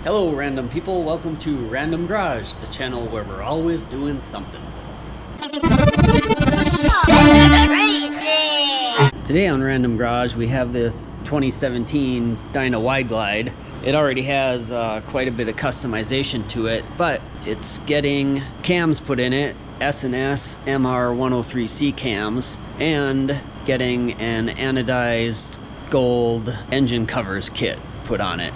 Hello random people, welcome to Random Garage, the channel where we're always doing something. Today on Random Garage we have this 2017 Dyna Wide Glide. It already has quite a bit of customization to it, but it's getting cams put in it, S&S MR103C cams, and getting an anodized gold engine covers kit put on it.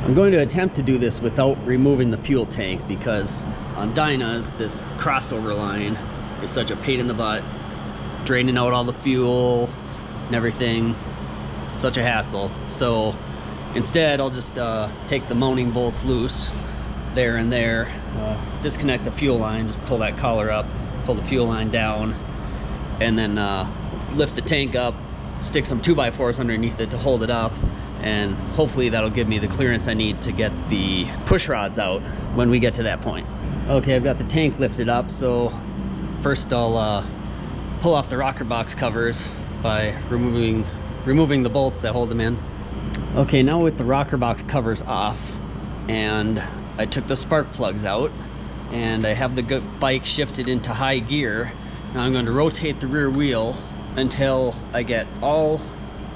I'm going to attempt to do this without removing the fuel tank because on Dynas this crossover line is such a pain in the butt, draining out all the fuel and everything, such a hassle. So instead I'll just take the mounting bolts loose there and there, disconnect the fuel line, just pull that collar up, pull the fuel line down, and then lift the tank up, stick some 2x4s underneath it to hold it up, and hopefully that'll give me the clearance I need to get the push rods out when we get to that point. Okay, I've got the tank lifted up, so first I'll pull off the rocker box covers by removing the bolts that hold them in. Okay, now with the rocker box covers off, and I took the spark plugs out, and I have the bike shifted into high gear. Now I'm going to rotate the rear wheel until I get all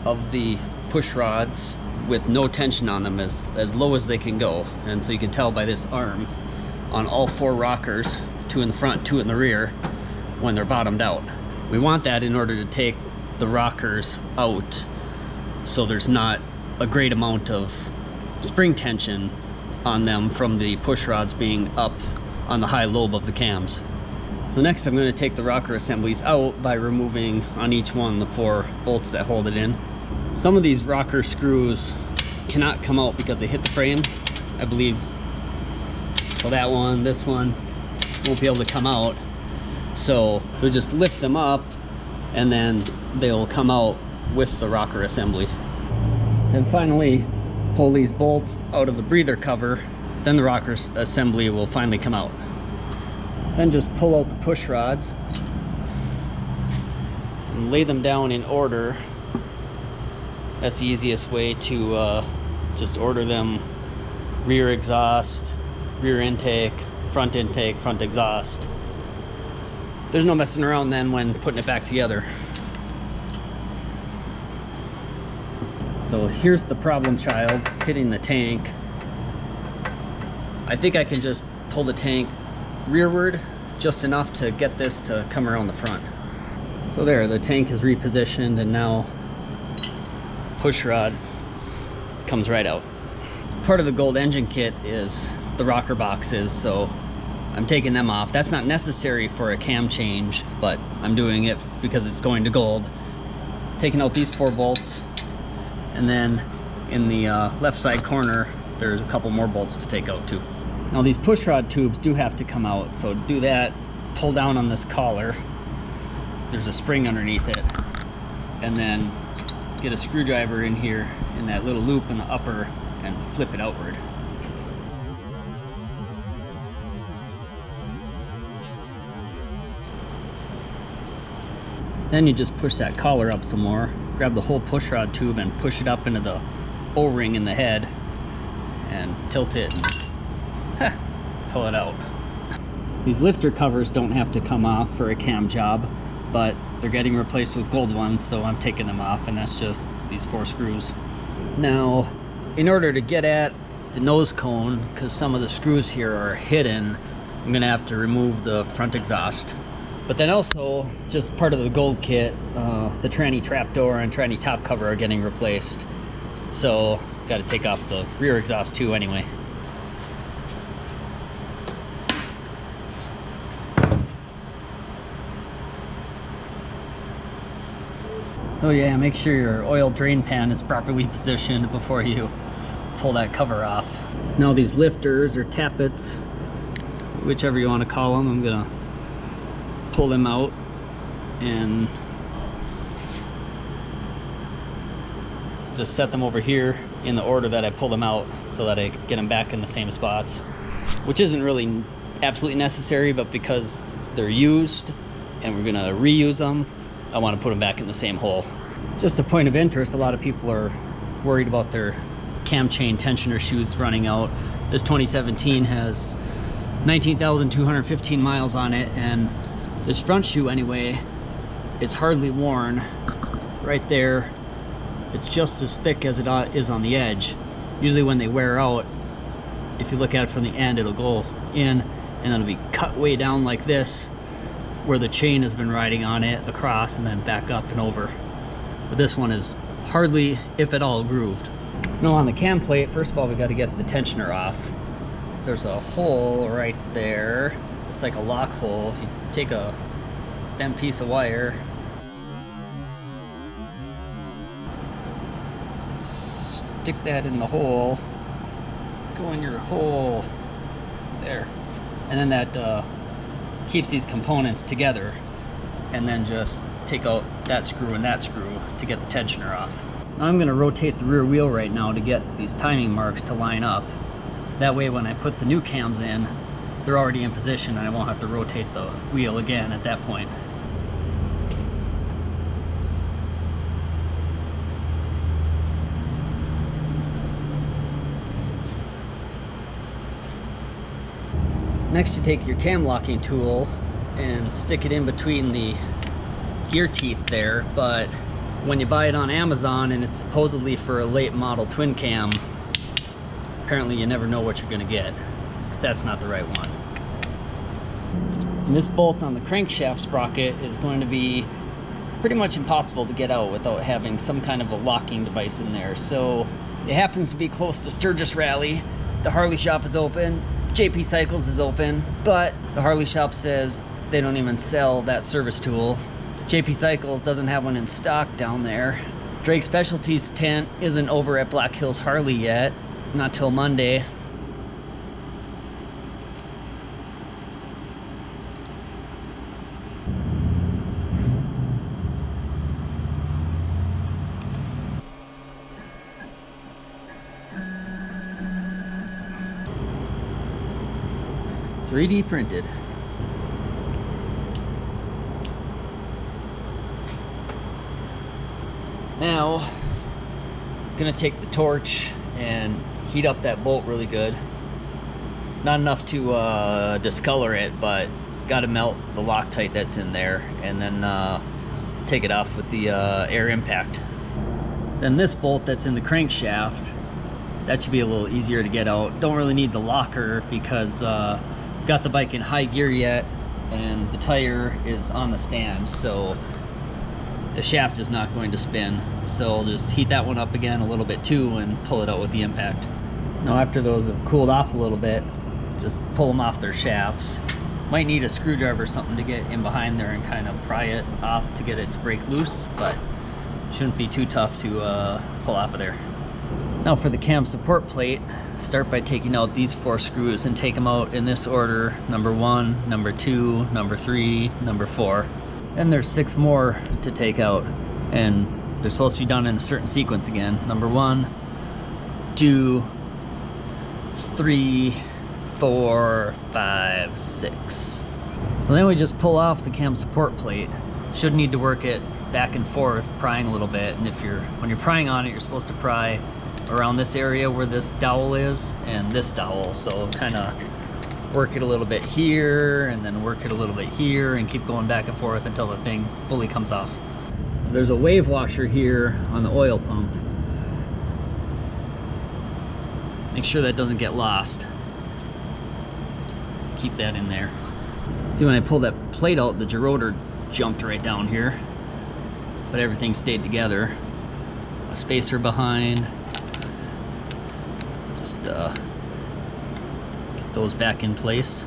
of the push rods with no tension on them as low as they can go. And so you can tell by this arm on all four rockers, 2 in the front, 2 in the rear, when they're bottomed out. We want that in order to take the rockers out so there's not a great amount of spring tension on them from the push rods being up on the high lobe of the cams. So next I'm going to take the rocker assemblies out by removing on each one the 4 bolts that hold it in. Some of these rocker screws cannot come out because they hit the frame, I believe. So that one, this one won't be able to come out. So we'll just lift them up and then they'll come out with the rocker assembly. And finally pull these bolts out of the breather cover, then the rocker assembly will finally come out. Then just pull out the push rods and lay them down in order. That's the easiest way to just order them: rear exhaust, rear intake, front exhaust. There's no messing around then when putting it back together. So here's the problem child hitting the tank. I think I can just pull the tank rearward just enough to get this to come around the front. So there, the tank is repositioned, and now push rod comes right out. Part of the gold engine kit is the rocker boxes, so I'm taking them off. That's not necessary for a cam change, but I'm doing it because it's going to gold. Taking out these 4 bolts, and then in the left side corner there's a couple more bolts to take out too. Now these push rod tubes do have to come out, so to do that, pull down on this collar. There's a spring underneath it, and then get a screwdriver in here in that little loop in the upper and flip it outward. Then you just push that collar up some more, grab the whole push rod tube and push it up into the O-ring in the head and tilt it and pull it out. These lifter covers don't have to come off for a cam job, but they're getting replaced with gold ones, so I'm taking them off, and that's just these 4 screws. Now, in order to get at the nose cone, because some of the screws here are hidden, I'm gonna have to remove the front exhaust. But then also, just part of the gold kit, the tranny trapdoor and tranny top cover are getting replaced. So, gotta take off the rear exhaust too anyway. So yeah, make sure your oil drain pan is properly positioned before you pull that cover off. So now these lifters or tappets, whichever you want to call them, I'm gonna pull them out and just set them over here in the order that I pull them out so that I get them back in the same spots, which isn't really absolutely necessary, but because they're used and we're gonna reuse them, I want to put them back in the same hole. Just a point of interest, a lot of people are worried about their cam chain tensioner shoes running out. This 2017 has 19,215 miles on it, and this front shoe anyway, it's hardly worn. Right there, it's just as thick as it is on the edge. Usually when they wear out, if you look at it from the end, it'll go in and it'll be cut way down like this, where the chain has been riding on it across and then back up and over. But this one is hardly, if at all, grooved. So now on the cam plate, first of all, we got to get the tensioner off. There's a hole right there. It's like a lock hole. You take a bent piece of wire, stick that in the hole, go in your hole there, and then that keeps these components together, and then just take out that screw and that screw to get the tensioner off. Now I'm going to rotate the rear wheel right now to get these timing marks to line up. That way when I put the new cams in, they're already in position and I won't have to rotate the wheel again at that point. Next, you take your cam locking tool and stick it in between the gear teeth there, but when you buy it on Amazon and it's supposedly for a late model twin cam, apparently you never know what you're going to get, because that's not the right one. And this bolt on the crankshaft sprocket is going to be pretty much impossible to get out without having some kind of a locking device in there. So it happens to be close to Sturgis Rally. The Harley shop is open, JP Cycles is open, but the Harley shop says they don't even sell that service tool. JP Cycles doesn't have one in stock down there. Drake Specialties tent isn't over at Black Hills Harley yet, not till Monday. .3D printed. Now, I'm gonna take the torch and heat up that bolt really good. Not enough to discolor it, but gotta melt the Loctite that's in there, and then take it off with the air impact. Then this bolt that's in the crankshaft, that should be a little easier to get out. Don't really need the locker because I've got the bike in high gear yet, and the tire is on the stand, so the shaft is not going to spin. So I'll just heat that one up again a little bit too and pull it out with the impact. Now after those have cooled off a little bit, just pull them off their shafts. Might need a screwdriver or something to get in behind there and kind of pry it off to get it to break loose, but shouldn't be too tough to pull off of there. Now for the cam support plate, start by taking out these 4 screws and take them out in this order: number 1, number 2, number 3, number 4. And there's 6 more to take out, and they're supposed to be done in a certain sequence again. Number 1, 2, 3, 4, 5, 6. So then we just pull off the cam support plate. Should need to work it back and forth, prying a little bit. And when you're prying on it, you're supposed to pry around this area where this dowel is and this dowel. So kind of work it a little bit here and then work it a little bit here and keep going back and forth until the thing fully comes off. There's a wave washer here on the oil pump. Make sure that doesn't get lost. Keep that in there. See, when I pulled that plate out, the gerotor jumped right down here, but everything stayed together. A spacer behind. Just get those back in place.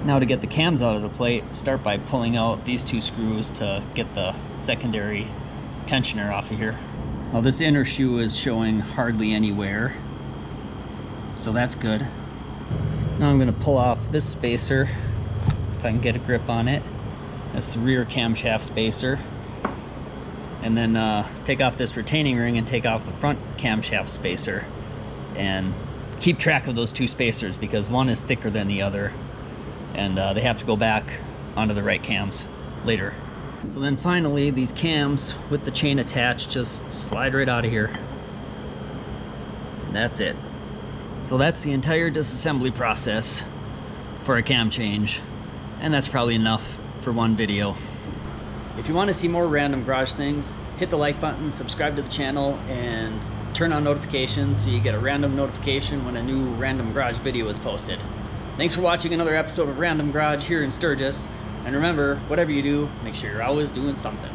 Now to get the cams out of the plate, start by pulling out these 2 screws to get the secondary tensioner off of here. Now this inner shoe is showing hardly any wear, so that's good. Now I'm going to pull off this spacer, if I can get a grip on it. That's the rear camshaft spacer. And then take off this retaining ring and take off the front camshaft spacer. And keep track of those 2 spacers because one is thicker than the other, and they have to go back onto the right cams later. So then finally, these cams with the chain attached just slide right out of here. That's it. So that's the entire disassembly process for a cam change, and that's probably enough for one video. If you want to see more random garage things, hit the like button, subscribe to the channel, and turn on notifications so you get a random notification when a new random garage video is posted. Thanks for watching another episode of Random Garage here in Sturgis. And remember, whatever you do, make sure you're always doing something.